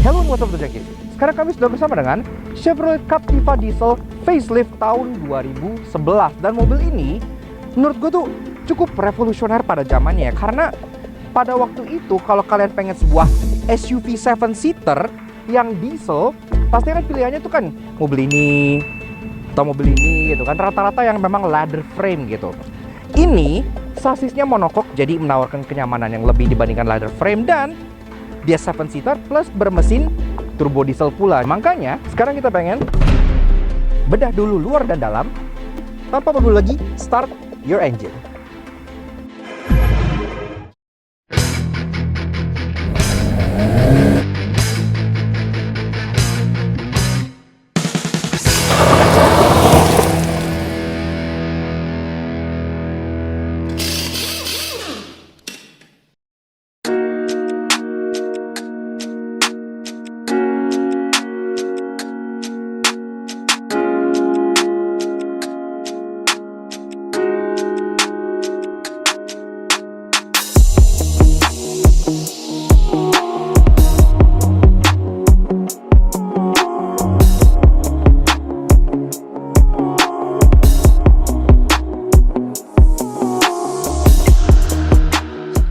Hello, what's up Jackie? Sekarang kami sudah bersama dengan Chevrolet Captiva Diesel facelift tahun 2011. Dan mobil ini menurut gue tuh cukup revolusioner pada zamannya, karena pada waktu itu kalau kalian pengen sebuah SUV 7-seater yang diesel, pasti kan pilihannya tuh kan mobil ini atau mobil ini gitu kan, rata-rata yang memang ladder frame gitu. Ini sasisnya monokok, jadi menawarkan kenyamanan yang lebih dibandingkan ladder frame, dan dia 7-seater plus bermesin turbo diesel pula. Makanya sekarang kita pengen bedah dulu luar dan dalam. Tanpa perlu lagi, start your engine.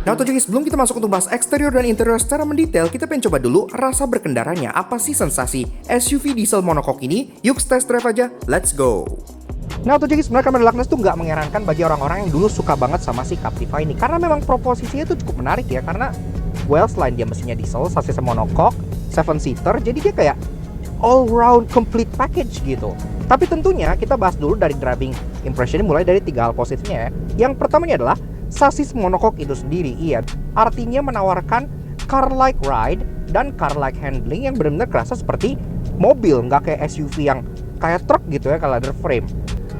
Nah, jadi sebelum kita masuk untuk bahas eksterior dan interior secara mendetail, kita pengen coba dulu rasa berkendaranya. Apa sih sensasi SUV diesel monokok ini? Yuk test drive aja, let's go! Nah, jadi sebenarnya Camry Darkness tuh nggak mengherankan bagi orang-orang yang dulu suka banget sama si Captiva ini, karena memang proposisinya tuh cukup menarik ya, karena selain dia mesinnya diesel, sasisnya monokok, 7-seater, jadi dia kayak all-round complete package gitu. Tapi tentunya kita bahas dulu dari driving impression, mulai dari 3 hal positifnya ya. Yang pertamanya adalah sasis monokok itu sendiri, artinya menawarkan car-like ride dan car-like handling yang benar-benar kerasa seperti mobil, nggak kayak SUV yang kayak truk gitu ya, kalau ladder frame.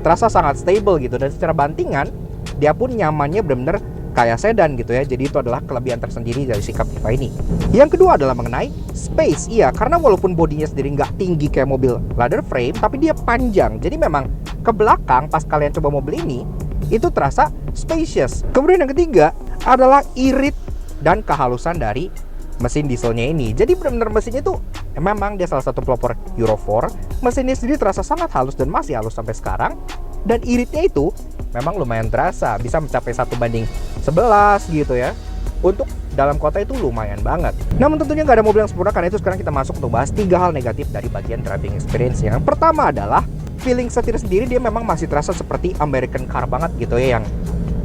Terasa sangat stable gitu, dan secara bantingan dia pun nyamannya benar-benar kayak sedan gitu ya. Jadi itu adalah kelebihan tersendiri dari si Captiva ini. Yang kedua adalah mengenai space, karena walaupun bodinya sendiri nggak tinggi kayak mobil ladder frame, tapi dia panjang. Jadi memang ke belakang pas kalian coba mobil ini, itu terasa spacious. Kemudian yang ketiga adalah irit dan kehalusan dari mesin dieselnya ini. Jadi benar-benar mesinnya tuh memang dia salah satu pelopor Euro 4. Mesinnya sendiri terasa sangat halus dan masih halus sampai sekarang. Dan iritnya itu memang lumayan terasa, bisa mencapai 1:11 gitu ya. Untuk dalam kota itu lumayan banget. Namun tentunya nggak ada mobil yang sempurna, karena itu sekarang kita masuk untuk bahas 3 hal negatif dari bagian driving experience. Yang pertama adalah feeling setir sendiri, dia memang masih terasa seperti American car banget gitu ya, yang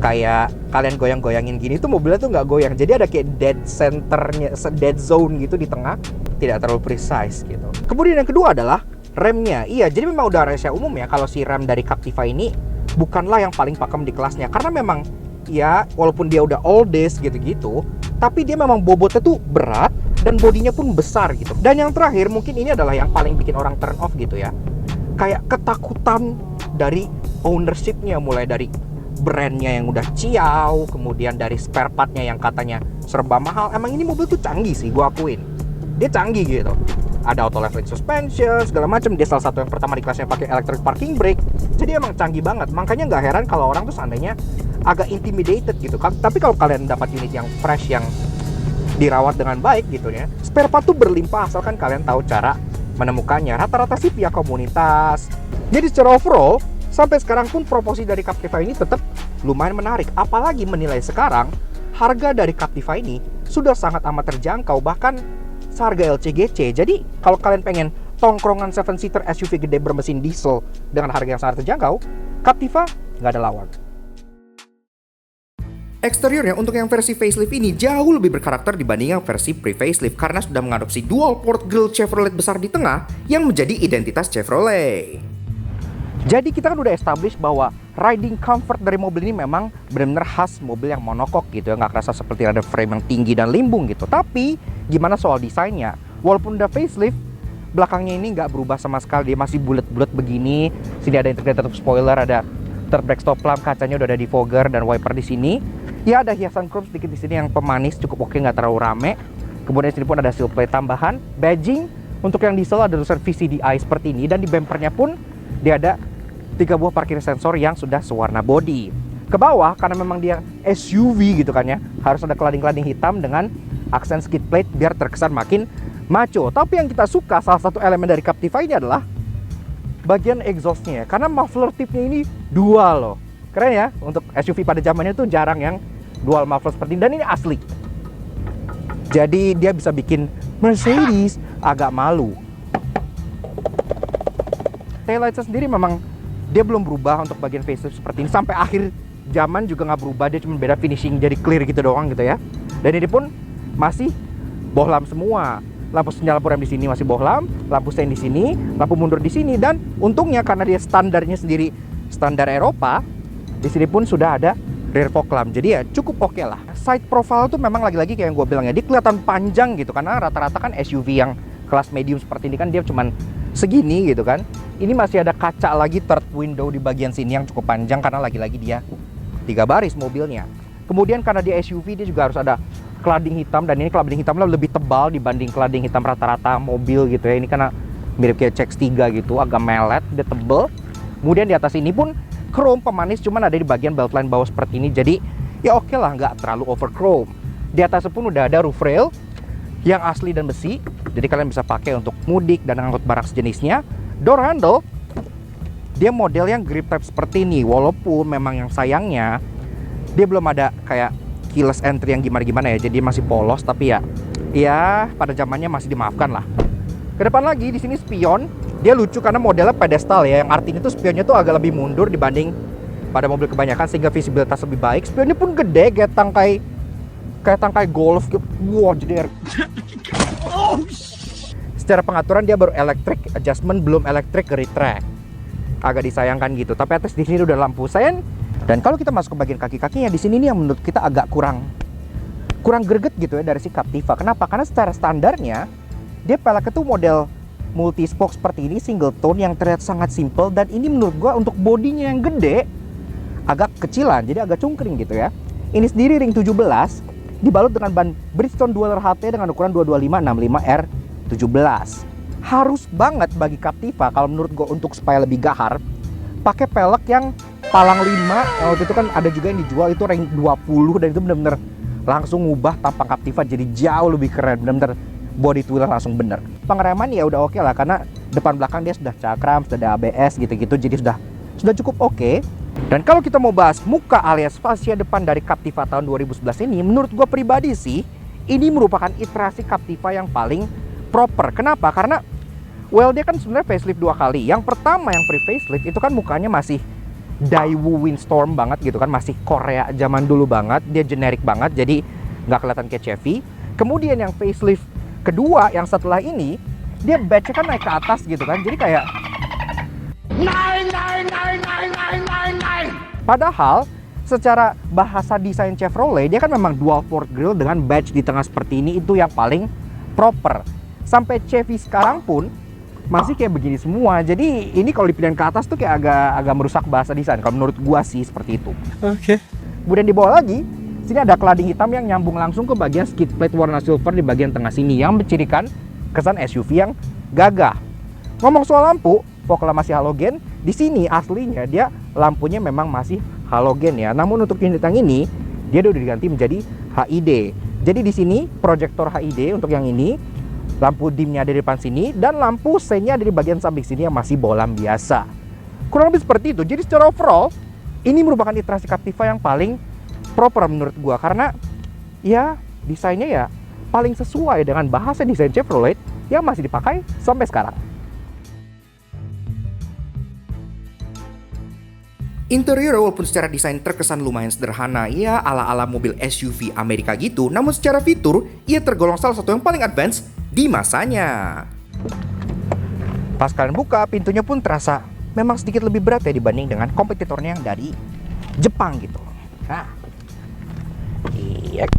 kayak kalian goyang-goyangin gini tuh mobilnya tuh nggak goyang. Jadi ada kayak dead centernya, dead zone gitu di tengah, tidak terlalu precise gitu. Kemudian yang kedua adalah remnya. Jadi memang udah rahasia umum ya kalau si rem dari Captiva ini bukanlah yang paling pakem di kelasnya, karena memang walaupun dia udah old days gitu-gitu, tapi dia memang bobotnya tuh berat dan bodinya pun besar gitu. Dan yang terakhir, mungkin ini adalah yang paling bikin orang turn off gitu ya, kayak ketakutan dari ownership-nya, mulai dari brandnya yang udah ciao, kemudian dari spare part-nya yang katanya serba mahal. Emang ini mobil tuh canggih sih, gue akuin. Dia canggih gitu. Ada auto leveling suspension, segala macam. Dia salah satu yang pertama di kelasnya pakai electric parking brake. Jadi emang canggih banget. Makanya nggak heran kalau orang tuh seandainya agak intimidated gitu kan. Tapi kalau kalian dapat unit yang fresh, yang dirawat dengan baik gitu ya, spare part tuh berlimpah asalkan kalian tahu cara menemukannya. Rata-rata sih pihak komunitas. Jadi secara overall, sampai sekarang pun proposisi dari Captiva ini tetap lumayan menarik. Apalagi menilai sekarang, harga dari Captiva ini sudah sangat amat terjangkau, bahkan seharga LCGC. Jadi kalau kalian pengen tongkrongan 7-seater SUV gede bermesin diesel dengan harga yang sangat terjangkau, Captiva nggak ada lawan. Eksteriornya untuk yang versi facelift ini jauh lebih berkarakter dibanding yang versi pre-facelift, karena sudah mengadopsi dual port grille Chevrolet besar di tengah yang menjadi identitas Chevrolet. Jadi kita kan udah establish bahwa riding comfort dari mobil ini memang benar-benar khas mobil yang monokok gitu ya, nggak kerasa seperti ada frame yang tinggi dan limbung gitu. Tapi gimana soal desainnya? Walaupun udah facelift, belakangnya ini nggak berubah sama sekali, dia masih bulat-bulat begini. Sini ada integrated spoiler, ada third brake stop lamp, kacanya udah ada defogger dan wiper di sini. Ya ada hiasan chrome sedikit di sini yang pemanis, cukup oke, nggak terlalu rame. Kemudian di sini pun ada seal plate tambahan, badging untuk yang diesel ada tulisan VCDI seperti ini, dan di bumpernya pun dia ada 3 buah parkir sensor yang sudah sewarna body. Ke bawah karena memang dia SUV gitu kan ya, harus ada kelading-kelading hitam dengan aksen skid plate biar terkesan makin maco. Tapi yang kita suka, salah satu elemen dari Captiva ini adalah bagian exhaustnya, karena muffler tipnya ini dual loh. Keren ya, untuk SUV pada zamannya tuh jarang yang dual muffler seperti ini, dan ini asli. Jadi dia bisa bikin Mercedes agak malu. Taillightnya sendiri memang dia belum berubah untuk bagian facelift seperti ini. Sampai akhir zaman juga nggak berubah, dia cuma beda finishing jadi clear gitu doang gitu ya. Dan ini pun masih bohlam semua. Lampu sinyal lampu rem di sini masih bohlam, lampu sein di sini, lampu mundur di sini, dan untungnya karena dia standarnya sendiri standar Eropa, di sini pun sudah ada rear fog lamp. Jadi ya cukup oke lah. Side profile tuh memang lagi-lagi kayak yang gue bilang ya, dia kelihatan panjang gitu karena rata-rata kan SUV yang kelas medium seperti ini kan dia cuman segini gitu kan. Ini masih ada kaca lagi third window di bagian sini yang cukup panjang karena lagi-lagi dia 3 baris mobilnya. Kemudian karena dia SUV dia juga harus ada cladding hitam, dan ini cladding hitamnya lebih tebal dibanding cladding hitam rata-rata mobil gitu ya. Ini karena mirip kayak CX-3 gitu, agak melet, dia tebel. Kemudian di atas ini pun chrome pemanis cuman ada di bagian beltline bawah seperti ini. Jadi ya oke lah, nggak terlalu over chrome. Di atas pun udah ada roof rail yang asli dan besi. Jadi kalian bisa pakai untuk mudik dan ngangkut barang sejenisnya. Door handle dia model yang grip type seperti ini, walaupun memang yang sayangnya dia belum ada kayak keyless entry yang gimana-gimana ya. Jadi masih polos, tapi ya pada zamannya masih dimaafkan lah. Ke depan lagi di sini spion, dia lucu karena modelnya pedestal ya, yang artinya tuh spionnya tuh agak lebih mundur dibanding pada mobil kebanyakan sehingga visibilitas lebih baik. Spionnya pun gede kayak tangkai Golf gitu. Wow, jadi secara pengaturan dia baru electric adjustment, belum electric retract. Agak disayangkan gitu. Tapi atas di sini udah lampu sein. Dan kalau kita masuk ke bagian kaki-kakinya di sini nih yang menurut kita agak kurang greget gitu ya dari si Captiva. Kenapa? Karena secara standarnya dia peleknya tuh model multi spoke seperti ini, single tone yang terlihat sangat simple, dan ini menurut gua untuk bodinya yang gede agak kecilan, jadi agak cungkring gitu ya. Ini sendiri ring 17 dibalut dengan ban Bridgestone Dweller HT dengan ukuran 225/65R17. Harus banget bagi Captiva kalau menurut gua untuk supaya lebih gahar pakai pelek yang palang 5. Yang waktu itu kan ada juga yang dijual itu ring 20, dan itu bener-bener langsung ngubah tampang Captiva jadi jauh lebih keren, bener-bener body twirler langsung bener. Pengereman ya udah oke lah karena depan belakang dia sudah cakram, sudah ada ABS gitu-gitu, jadi sudah cukup oke. Dan kalau kita mau bahas muka alias fascia depan dari Captiva tahun 2011 ini, menurut gua pribadi sih ini merupakan iterasi Captiva yang paling proper. Kenapa? Karena dia kan sebenarnya facelift 2 kali. Yang pertama yang pre-facelift itu kan mukanya masih Daewoo Windstorm banget gitu kan, masih Korea zaman dulu banget, dia generik banget, jadi nggak kelihatan kayak Chevy. Kemudian yang facelift kedua yang setelah ini, dia badge-nya kan naik ke atas gitu kan, jadi kayak padahal secara bahasa desain Chevrolet dia kan memang dual port grille dengan badge di tengah seperti ini, itu yang paling proper. Sampai Chevy sekarang pun masih kayak begini semua. Jadi ini kalau dipindahin ke atas tuh kayak agak merusak bahasa desain. Kalau menurut gua sih seperti itu. Oke. Kemudian di bawah lagi, sini ada cladding hitam yang nyambung langsung ke bagian skid plate warna silver di bagian tengah sini yang mencirikan kesan SUV yang gagah. Ngomong soal lampu, fog lamp masih halogen. Di sini aslinya dia lampunya memang masih halogen ya. Namun untuk unit yang ini dia udah diganti menjadi HID. Jadi di sini proyektor HID untuk yang ini. Lampu dimnya ada di depan sini, dan lampu seinnya ada di bagian samping sini yang masih bohlam biasa. Kurang lebih seperti itu. Jadi secara overall ini merupakan iterasi Captiva yang paling proper menurut gua, karena ya desainnya ya paling sesuai dengan bahasa desain Chevrolet yang masih dipakai sampai sekarang. Interior walaupun secara desain terkesan lumayan sederhana, ya ala-ala mobil SUV Amerika gitu, namun secara fitur, ia tergolong salah satu yang paling advance di masanya. Pas kalian buka, pintunya pun terasa memang sedikit lebih berat ya dibanding dengan kompetitornya yang dari Jepang gitu. Nah, iya.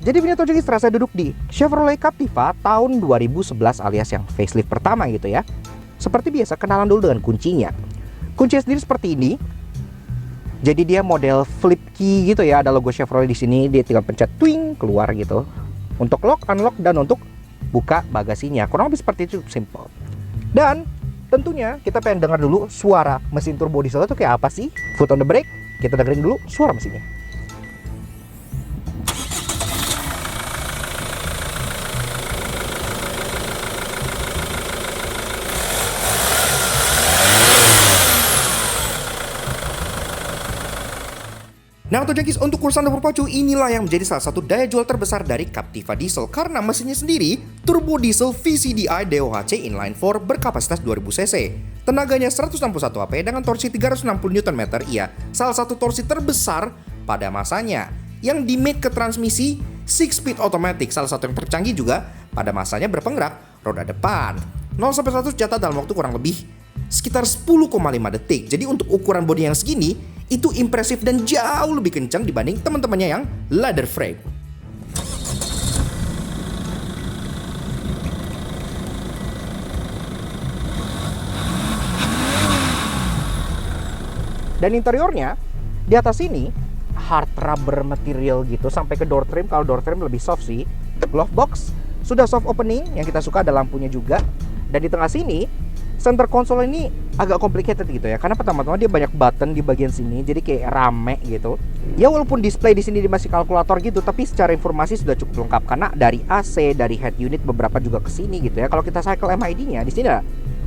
Jadi Benito Jogis terasa duduk di Chevrolet Captiva tahun 2011 alias yang facelift pertama gitu ya. Seperti biasa, kenalan dulu dengan kuncinya. Kuncinya sendiri seperti ini. Jadi dia model flip key gitu ya, ada logo Chevrolet di sini, dia tinggal pencet twing keluar gitu. Untuk lock, unlock, dan untuk buka bagasinya. Kurang lebih seperti itu, simple. Dan tentunya kita pengen dengar dulu suara mesin turbo diesel itu kayak apa sih? Foot on the brake, kita dengerin dulu suara mesinnya. Nah untuk Junkies, untuk urusan berpacu inilah yang menjadi salah satu daya jual terbesar dari Captiva Diesel karena mesinnya sendiri turbo diesel VCDI DOHC inline 4 berkapasitas 2000 cc. Tenaganya 161 HP dengan torsi 360 Nm, ia salah satu torsi terbesar pada masanya. Yang di-mate ke transmisi 6-speed automatic, salah satu yang tercanggih juga pada masanya berpenggerak roda depan. 0-100 jatah dalam waktu kurang lebih sekitar 10,5 detik. Jadi untuk ukuran bodi yang segini, itu impresif dan jauh lebih kencang dibanding teman-temannya yang leather frame. Dan interiornya, di atas ini hard rubber material gitu sampai ke door trim. Kalau door trim lebih soft sih. Glove box sudah soft opening, yang kita suka ada lampunya juga. Dan di tengah sini center console ini agak complicated gitu ya, karena pertama-tama dia banyak button di bagian sini, jadi kayak rame gitu. Ya walaupun display di sini masih kalkulator gitu, tapi secara informasi sudah cukup lengkap karena dari AC, dari head unit beberapa juga ke sini gitu ya. Kalau kita cycle MID-nya di sini ada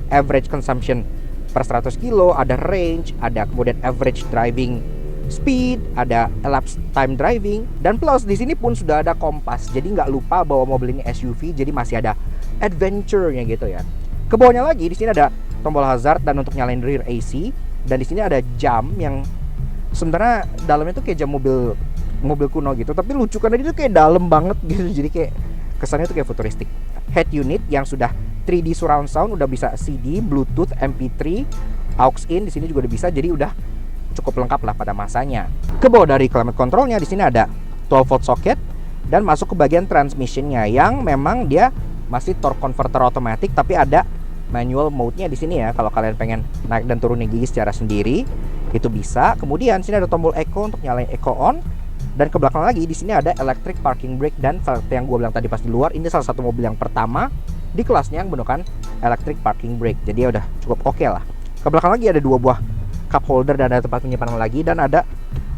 average consumption per 100 kilo, ada range, ada kemudian average driving speed, ada elapsed time driving, dan plus di sini pun sudah ada kompas. Jadi nggak lupa bahwa mobil ini SUV, jadi masih ada adventure-nya gitu ya. Ke bawahnya lagi di sini ada tombol hazard dan untuk nyalain rear AC, dan di sini ada jam yang sebenarnya dalamnya tuh kayak jam mobil kuno gitu, tapi lucu karena dia tuh kayak dalam banget gitu, jadi kayak kesannya tuh kayak futuristik. Head unit yang sudah 3D surround sound, udah bisa CD, Bluetooth, MP3, aux in di sini juga udah bisa, jadi udah cukup lengkap lah pada masanya. Ke bawah dari climate controlnya di sini ada 12 volt socket dan masuk ke bagian transmissionnya yang memang dia masih torque converter otomatis, tapi ada manual mode-nya di sini ya. Kalau kalian pengen naik dan turunin gigi secara sendiri itu bisa. Kemudian sini ada tombol eco untuk nyalain eco on, dan ke belakang lagi di sini ada electric parking brake. Dan seperti yang gue bilang tadi pas di luar, ini salah satu mobil yang pertama di kelasnya yang menggunakan electric parking brake, jadi ya udah cukup oke lah. Ke belakang lagi ada dua buah cup holder dan ada tempat penyimpanan lagi, dan ada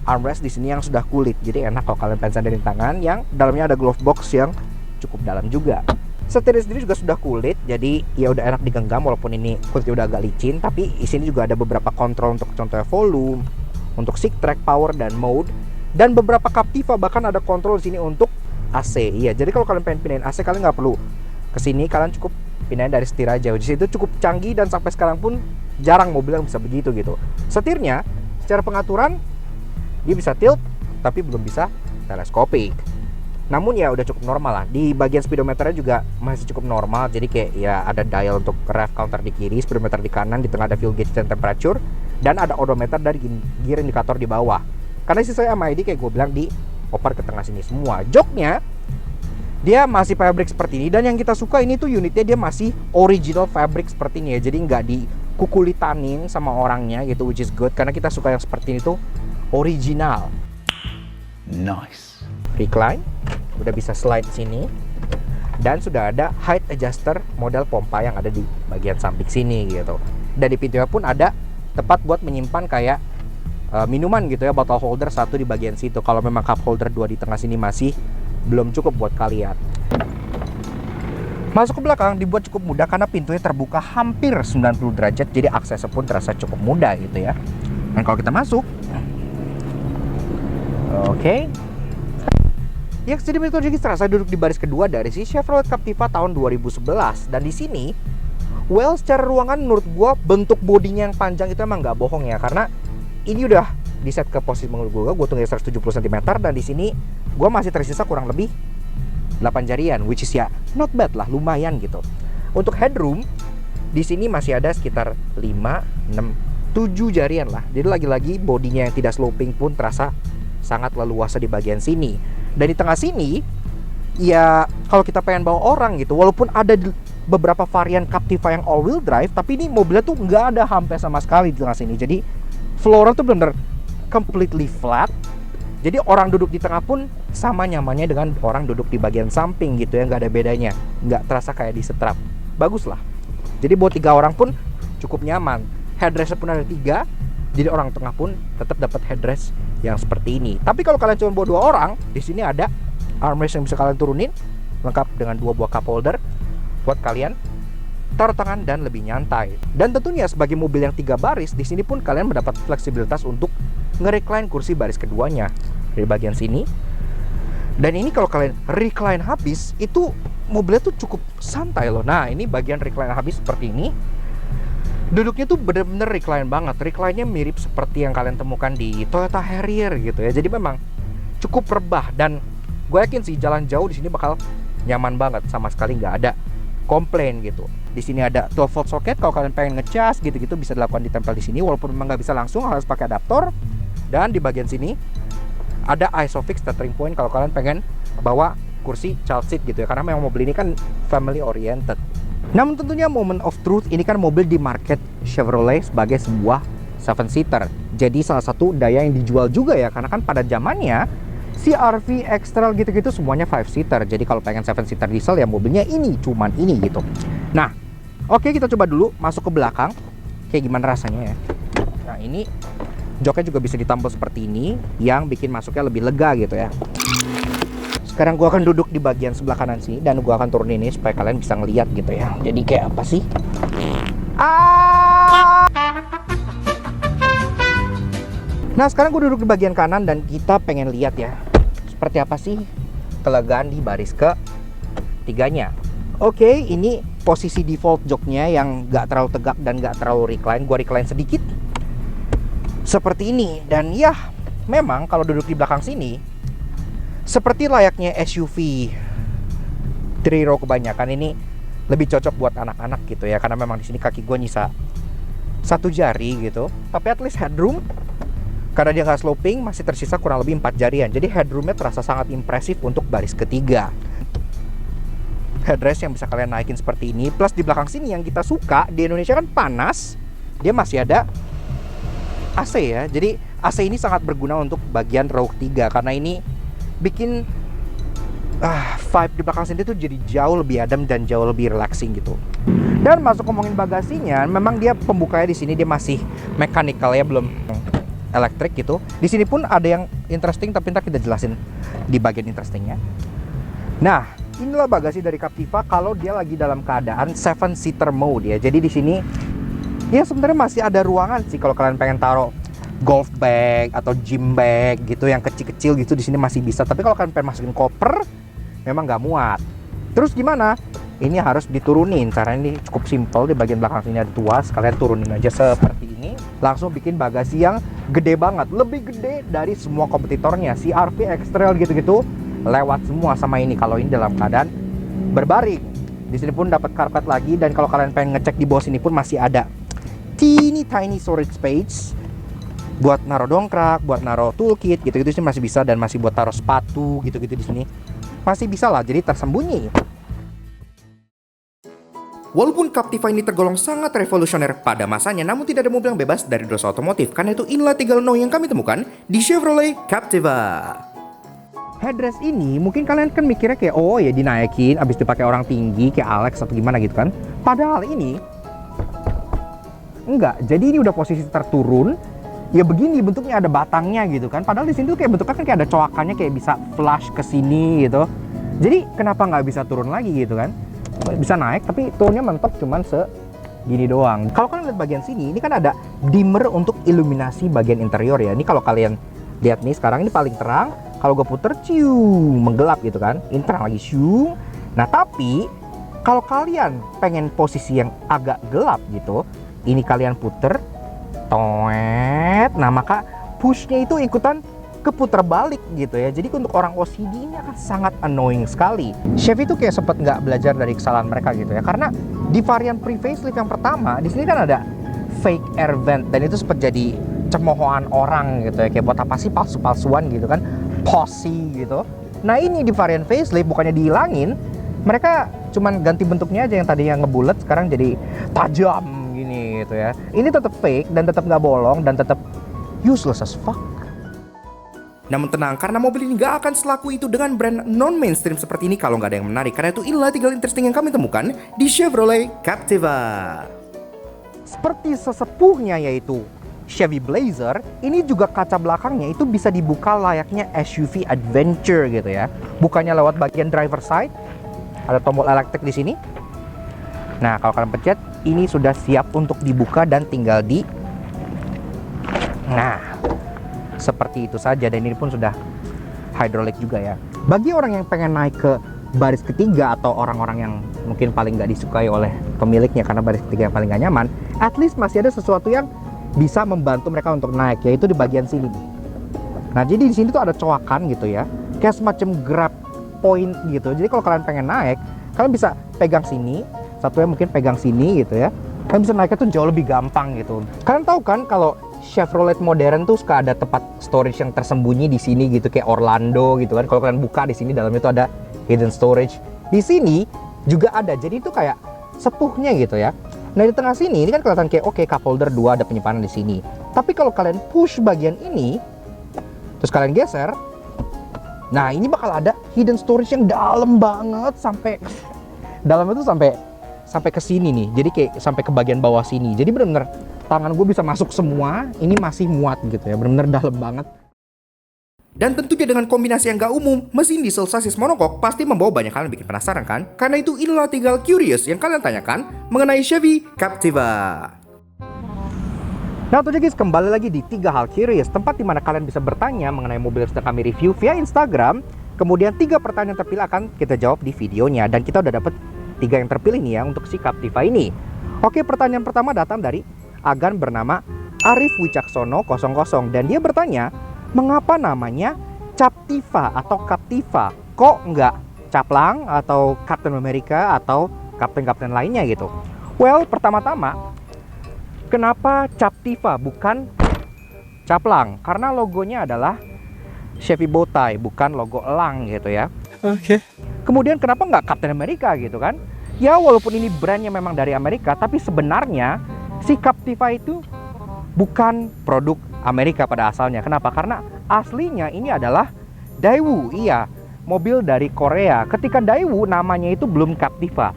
armrest di sini yang sudah kulit, jadi enak kalau kalian pengen sandarin tangan. Yang dalamnya ada glove box yang cukup dalam juga. Setirnya sendiri juga sudah kulit, jadi ya udah enak digenggam walaupun ini kulitnya udah agak licin. Tapi di sini juga ada beberapa kontrol untuk contohnya volume, untuk seat track, power dan mode, dan beberapa Captiva bahkan ada kontrol di sini untuk AC. Iya, jadi kalau kalian pengen pindahin AC, kalian nggak perlu kesini, kalian cukup pindahin dari setir aja. Di situ cukup canggih dan sampai sekarang pun jarang mobil yang bisa begitu gitu. Setirnya secara pengaturan dia bisa tilt tapi belum bisa teleskopik. Namun ya udah cukup normal lah. Di bagian speedometernya juga masih cukup normal. Jadi kayak ya ada dial untuk rev counter di kiri, speedometer di kanan, di tengah ada fuel gauge dan temperature, dan ada odometer dari gear indikator di bawah. Karena sisanya MID kayak gue bilang di oper ke tengah sini semua. Joknya dia masih fabric seperti ini, dan yang kita suka ini tuh unitnya dia masih original fabric seperti ini ya. Jadi nggak dikukulitanin sama orangnya gitu, which is good karena kita suka yang seperti ini tuh original. Nice. Recline, udah bisa slide sini, dan sudah ada height adjuster model pompa yang ada di bagian samping sini gitu. Dan di pintunya pun ada tempat buat menyimpan kayak minuman gitu ya, bottle holder satu di bagian situ. Kalau memang cup holder 2 di tengah sini masih belum cukup buat kalian. Masuk ke belakang dibuat cukup mudah karena pintunya terbuka hampir 90 derajat, jadi aksesnya pun terasa cukup mudah gitu ya. Dan kalau kita masuk, oke. Ya, jadi Mr. Jigis terasa duduk di baris kedua dari si Chevrolet Captiva tahun 2011. Dan di sini, well, secara ruangan menurut gua bentuk bodinya yang panjang itu emang nggak bohong ya, karena ini udah di set ke posisi menurut gua tunggu 170 cm, dan di sini gua masih tersisa kurang lebih 8 jarian, which is ya not bad lah, lumayan gitu. Untuk headroom di sini masih ada sekitar 5, 6, 7 jarian lah. Jadi lagi-lagi bodinya yang tidak sloping pun terasa sangat leluasa di bagian sini. Dan di tengah sini, ya kalau kita pengen bawa orang gitu, walaupun ada beberapa varian Captiva yang all wheel drive, tapi ini mobilnya tuh nggak ada hampir sama sekali di tengah sini. Jadi floornya tuh bener completely flat. Jadi orang duduk di tengah pun sama nyamannya dengan orang duduk di bagian samping gitu ya, nggak ada bedanya, nggak terasa kayak di setrap. Bagus lah. Jadi buat 3 orang pun cukup nyaman. Headrest pun ada 3, jadi orang tengah pun tetap dapat headrest yang seperti ini. Tapi kalau kalian cuma bawa 2 orang, di sini ada armrest yang bisa kalian turunin, lengkap dengan 2 buah cup holder buat kalian taruh tangan dan lebih nyantai. Dan tentunya sebagai mobil yang 3 baris, di sini pun kalian mendapat fleksibilitas untuk nge-recline kursi baris keduanya dari bagian sini. Dan ini kalau kalian recline habis, itu mobilnya tuh cukup santai loh. Nah, ini bagian recline habis seperti ini. Duduknya tuh bener-bener recline banget. Recline-nya mirip seperti yang kalian temukan di Toyota Harrier gitu ya. Jadi memang cukup rebah, dan gue yakin sih jalan jauh di sini bakal nyaman banget, sama sekali nggak ada komplain gitu. Di sini ada 12 volt socket, kalau kalian pengen ngecas gitu-gitu bisa dilakukan, ditempel di sini, walaupun memang nggak bisa langsung, harus pakai adaptor. Dan di bagian sini ada ISOFIX tethering point kalau kalian pengen bawa kursi child seat gitu ya, karena memang mobil ini kan family oriented. Namun tentunya moment of truth, ini kan mobil di market Chevrolet sebagai sebuah 7-seater. Jadi salah satu daya yang dijual juga ya, karena kan pada zamannya CR-V, X-Trail gitu-gitu semuanya 5-seater. Jadi kalau pengen 7-seater diesel ya mobilnya ini, cuman ini gitu. Nah, oke, kita coba dulu masuk ke belakang. Kayak gimana rasanya ya. Nah, ini joknya juga bisa ditampil seperti ini, yang bikin masuknya lebih lega gitu ya. Sekarang gua akan duduk di bagian sebelah kanan sini, dan gua akan turunin ini supaya kalian bisa ngeliat gitu ya. Jadi kayak apa sih? Nah, sekarang gue duduk di bagian kanan dan kita pengen lihat ya, seperti apa sih kelegaan di baris ketiganya. Oke, ini posisi default joknya yang gak terlalu tegak dan gak terlalu recline. Gue recline sedikit seperti ini. Dan ya, memang kalau duduk di belakang sini seperti layaknya SUV 3 row kebanyakan, ini lebih cocok buat anak-anak gitu ya, karena memang di sini kaki gue nyisa 1 jari gitu. Tapi at least headroom, karena dia nggak sloping, masih tersisa kurang lebih 4 jarian. Jadi headroomnya terasa sangat impresif untuk baris ketiga. Headrest yang bisa kalian naikin seperti ini. Plus di belakang sini yang kita suka, di Indonesia kan panas, dia masih ada AC ya. Jadi AC ini sangat berguna untuk bagian row ketiga, karena ini bikin vibe di belakang sini tuh jadi jauh lebih adem dan jauh lebih relaxing gitu. Dan masuk ngomongin bagasinya, memang dia pembukanya di sini dia masih mechanical ya, belum elektrik gitu. Di sini pun ada yang interesting, tapi ntar kita jelasin di bagian interestingnya. Nah, inilah bagasi dari Captiva kalau dia lagi dalam keadaan 7-seater mode ya. Jadi di sini ya sebenarnya masih ada ruangan sih kalau kalian pengen taruh golf bag atau gym bag gitu yang kecil-kecil gitu, di sini masih bisa. Tapi kalau kalian pengen masukin koper, memang nggak muat. Terus gimana? Ini harus diturunin. Caranya ini cukup simple. Di bagian belakang sini ada tuas, kalian turunin aja seperti ini. Langsung bikin bagasi yang gede banget, lebih gede dari semua kompetitornya. CR-V, X-Trail gitu-gitu lewat semua sama ini kalau ini dalam keadaan berbaring. Di sini pun dapat karpet lagi, dan kalau kalian pengen ngecek di bawah sini pun masih ada teeny tiny storage space buat naruh dongkrak, buat naruh toolkit gitu-gitu sih masih bisa, dan masih buat taruh sepatu gitu-gitu di sini masih bisa lah, jadi tersembunyi. Walaupun Captiva ini tergolong sangat revolusioner pada masanya, namun tidak ada mobil yang bebas dari dosa otomotif. Karena itu inilah 3 no yang kami temukan di Chevrolet Captiva. Headrest ini mungkin kalian kan mikirnya kayak, oh ya dinaikin abis dipakai orang tinggi kayak Alex atau gimana gitu kan. Padahal ini enggak, jadi ini udah posisi terturun. Ya begini bentuknya, ada batangnya gitu kan. Padahal di sini tuh kayak bentuknya kan kayak ada coakannya, kayak bisa flush ke sini gitu. Jadi kenapa nggak bisa turun lagi gitu kan? Bisa naik tapi turunnya mentok cuman segini doang. Kalau kalian lihat bagian sini, ini kan ada dimmer untuk iluminasi bagian interior ya. Ini kalau kalian lihat nih, sekarang ini paling terang. Kalau gue puter, menggelap gitu kan. Ini terang lagi, Nah tapi kalau kalian pengen posisi yang agak gelap gitu, ini kalian puter, toet. Nah maka pushnya itu ikutan keputar balik gitu ya. Jadi untuk orang OCD ini akan sangat annoying sekali. Chevy itu kayak sempat nggak belajar dari kesalahan mereka gitu ya. Karena di varian pre-facelift yang pertama, di sini kan ada fake air vent, dan itu sempat jadi cemoohan orang gitu ya. Kayak buat apa sih palsu-palsuan gitu kan, posi gitu. Nah ini di varian facelift bukannya dihilangin, mereka cuman ganti bentuknya aja, yang tadinya ngebulet sekarang jadi tajam gini gitu ya. Ini tetap fake dan tetap nggak bolong dan tetap useless as fuck. Namun tenang, karena mobil ini gak akan selaku itu dengan brand non-mainstream seperti ini kalau nggak ada yang menarik. Karena itu inilah 3 interesting yang kami temukan di Chevrolet Captiva. Seperti sesepuhnya yaitu Chevy Blazer, ini juga kaca belakangnya itu bisa dibuka layaknya SUV adventure gitu ya. Bukannya lewat bagian driver side, ada tombol elektrik di sini. Nah kalau kalian pencet, ini sudah siap untuk dibuka dan tinggal di, nah seperti itu saja, dan ini pun sudah hidrolik juga ya. Bagi orang yang pengen naik ke baris ketiga atau orang-orang yang mungkin paling nggak disukai oleh pemiliknya karena baris ketiga yang paling nggak nyaman, at least masih ada sesuatu yang bisa membantu mereka untuk naik, yaitu di bagian sini nih. Nah, jadi di sini tuh ada coakan gitu ya, kayak semacam grab point gitu. Jadi kalau kalian pengen naik, kalian bisa pegang sini, satunya mungkin pegang sini gitu ya. Kalian bisa naiknya tuh jauh lebih gampang gitu. Kalian tahu kan kalau Chevrolet modern tuh suka ada tempat storage yang tersembunyi di sini gitu, kayak Orlando gitu kan. Kalau kalian buka di sini, dalamnya tuh ada hidden storage. Di sini juga ada. Jadi itu kayak sepuhnya gitu ya. Nah, di tengah sini ini kan kelihatan kayak oke, cup holder 2 ada penyimpanan di sini. Tapi kalau kalian push bagian ini, terus kalian geser, nah ini bakal ada hidden storage yang dalam banget, sampai dalamnya tuh sampai ke sini nih. Jadi kayak sampai ke bagian bawah sini. Jadi bener-bener tangan gue bisa masuk semua. Ini masih muat gitu ya, bener-bener dalam banget. Dan tentunya dengan kombinasi yang gak umum, mesin diesel sasis monokok pasti membawa banyak hal yang bikin penasaran kan? Karena itu inilah tinggal curious yang kalian tanyakan mengenai Chevy Captiva. Nah, tuh guys, kembali lagi di 3 hal curious, tempat dimana kalian bisa bertanya mengenai mobil yang sedang kami review via Instagram. Kemudian 3 pertanyaan yang terpilih akan kita jawab di videonya. Dan kita udah dapet 3 yang terpilih nih ya untuk si Captiva ini. Oke, pertanyaan pertama datang dari agan bernama Arif Wicaksono 00. Dan dia bertanya, mengapa namanya Captiva atau Captiva? Kok nggak Caplang atau Captain America atau kapten-kapten lainnya gitu? Well, pertama-tama, kenapa Captiva bukan Caplang? Karena logonya adalah Chevy Bowtie, bukan logo elang gitu ya. Okay. Kemudian kenapa nggak Captain America gitu kan? Ya walaupun ini brandnya memang dari Amerika, tapi sebenarnya si Captiva itu bukan produk Amerika pada asalnya. Kenapa? Karena aslinya ini adalah Daewoo. Iya, mobil dari Korea. Ketika Daewoo namanya itu belum Captiva.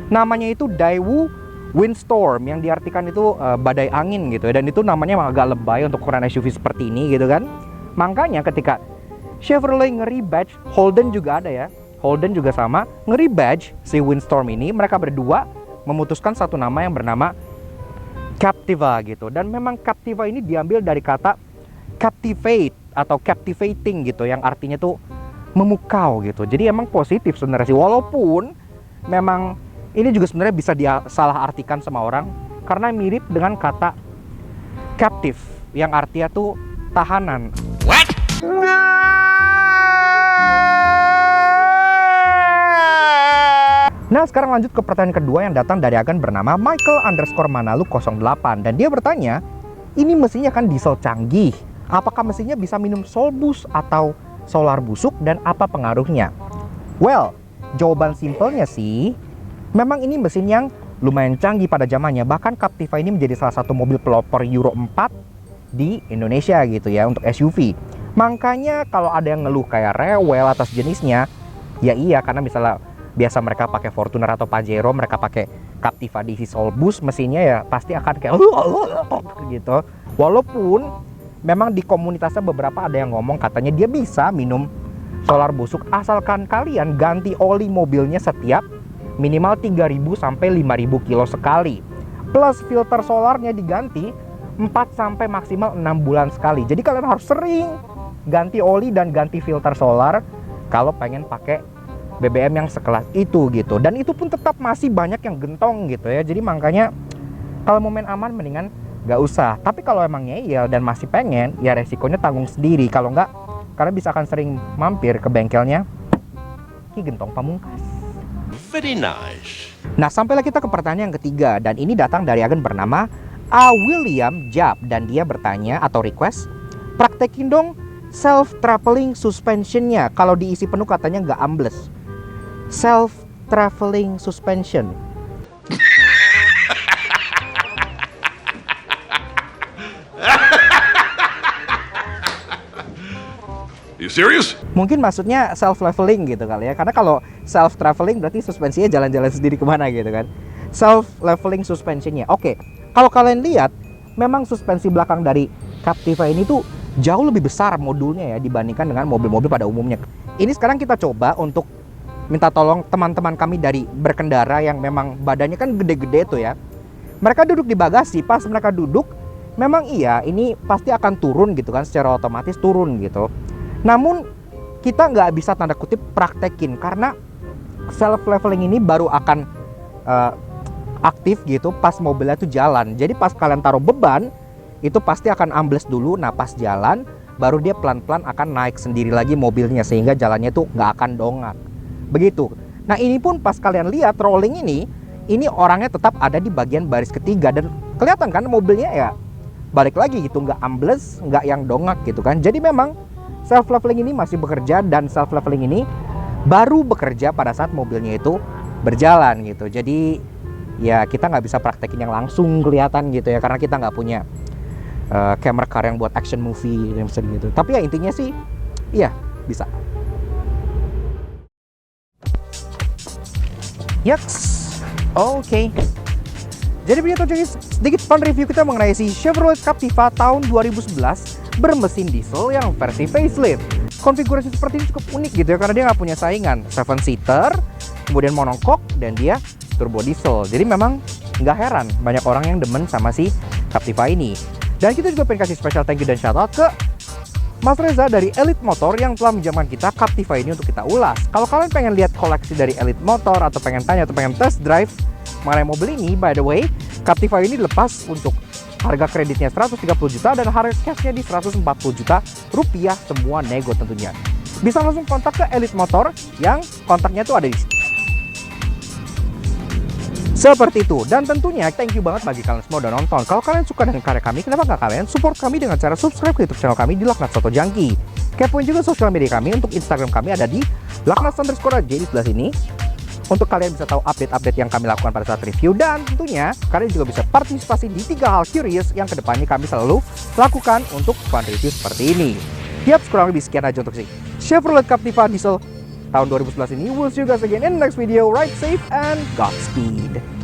Namanya itu Daewoo Windstorm, yang diartikan itu badai angin gitu ya. Dan itu namanya agak lebay untuk ukuran SUV seperti ini gitu kan. Makanya ketika Chevrolet nge-rebadge, Holden juga ada ya. Holden juga sama, nge-rebadge si Windstorm ini. Mereka berdua memutuskan satu nama yang bernama Captiva gitu. Dan memang Captiva ini diambil dari kata captivate atau captivating gitu, yang artinya tuh memukau gitu. Jadi emang positif sebenarnya sih, walaupun memang ini juga sebenarnya bisa disalah artikan sama orang karena mirip dengan kata captive yang artinya tuh tahanan. What? Nah, sekarang lanjut ke pertanyaan kedua yang datang dari agen bernama Michael_Manalu08. Dan dia bertanya, ini mesinnya kan diesel canggih, apakah mesinnya bisa minum Solbus atau solar busuk dan apa pengaruhnya? Well, jawaban simpelnya sih, memang ini mesin yang lumayan canggih pada zamannya. Bahkan Captiva ini menjadi salah satu mobil pelopor Euro 4 di Indonesia gitu ya untuk SUV. Makanya kalau ada yang ngeluh kayak rewel atas jenisnya, ya iya, karena misalnya biasa mereka pakai Fortuner atau Pajero, mereka pakai Captiva diisi Solbus, mesinnya ya pasti akan kayak gitu. Walaupun memang di komunitasnya beberapa ada yang ngomong katanya dia bisa minum solar busuk asalkan kalian ganti oli mobilnya setiap minimal 3.000 sampai 5.000 kilo sekali. Plus filter solarnya diganti 4 sampai maksimal 6 bulan sekali. Jadi kalian harus sering ganti oli dan ganti filter solar kalau pengen pakai BBM yang sekelas itu gitu. Dan itu pun tetap masih banyak yang gentong gitu ya. Jadi makanya kalau mau main aman mendingan gak usah. Tapi kalau emang ngeyel dan masih pengen, ya resikonya tanggung sendiri. Kalau enggak, karena bisa akan sering mampir ke bengkelnya Ki Gentong Pamungkas. Very nice. Nah, sampailah kita ke pertanyaan yang ketiga. Dan ini datang dari agen bernama A. William Jab. Dan dia bertanya atau request, praktekin dong self-traveling suspensionnya. Kalau diisi penuh katanya nggak ambles. Self-traveling suspension. You serious? Mungkin maksudnya self-leveling gitu kali ya. Karena kalau self-traveling berarti suspensinya jalan-jalan sendiri kemana gitu kan. Self-leveling suspensionnya. Oke, kalau kalian lihat, memang suspensi belakang dari Captiva ini tuh jauh lebih besar modulnya ya dibandingkan dengan mobil-mobil pada umumnya. Ini sekarang kita coba untuk minta tolong teman-teman kami dari berkendara yang memang badannya kan gede-gede tuh ya. Mereka duduk di bagasi, pas mereka duduk, memang iya ini pasti akan turun gitu kan, secara otomatis turun gitu. Namun kita nggak bisa tanda kutip praktekin karena self leveling ini baru akan aktif gitu pas mobilnya tuh jalan. Jadi pas kalian taruh beban itu pasti akan ambles dulu. Nah pas jalan baru dia pelan-pelan akan naik sendiri lagi mobilnya, sehingga jalannya tuh nggak akan dongak begitu. Nah ini pun pas kalian lihat rolling ini orangnya tetap ada di bagian baris ketiga, dan kelihatan kan mobilnya ya balik lagi gitu, nggak ambles, nggak yang dongak gitu kan. Jadi memang self leveling ini masih bekerja, dan self leveling ini baru bekerja pada saat mobilnya itu berjalan gitu. Jadi ya kita nggak bisa praktekin yang langsung kelihatan gitu ya, karena kita nggak punya camera car yang buat action movie gitu. Tapi ya intinya sih iya bisa. Yaks, oke. Jadi begitu guys, sedikit fun review kita mengenai si Chevrolet Captiva tahun 2011 bermesin diesel yang versi facelift. Konfigurasi seperti ini cukup unik gitu ya, karena dia nggak punya saingan. 7-seater, kemudian monocoque, dan dia turbo diesel. Jadi memang nggak heran banyak orang yang demen sama si Captiva ini. Dan kita juga pengen kasih special thank you dan shout out ke Mas Reza dari Elite Motor yang telah menjaman kita Captiva ini untuk kita ulas. Kalau kalian pengen lihat koleksi dari Elite Motor, atau pengen tanya atau pengen test drive mengenai mobil ini, by the way, Captiva ini dilepas untuk harga kreditnya 130 juta dan harga cashnya di 140 juta rupiah, semua nego tentunya. Bisa langsung kontak ke Elite Motor yang kontaknya tuh ada di sini. Seperti itu. Dan tentunya thank you banget bagi kalian semua udah nonton. Kalau kalian suka dengan karya kami, kenapa nggak kalian support kami dengan cara subscribe ke YouTube channel kami di Laknat Soto Jangki. Kepoin juga sosial media kami. Untuk Instagram kami ada di Laknat_J di sebelah sini, untuk kalian bisa tahu update-update yang kami lakukan pada saat review. Dan tentunya kalian juga bisa partisipasi di 3 hal curious yang kedepannya kami selalu lakukan untuk fun review seperti ini. Yap, kurang lebih sekian aja untuk si Chevrolet Captiva Diesel tahun 2011 ini. We'll see you guys again in the next video. Ride safe and Godspeed.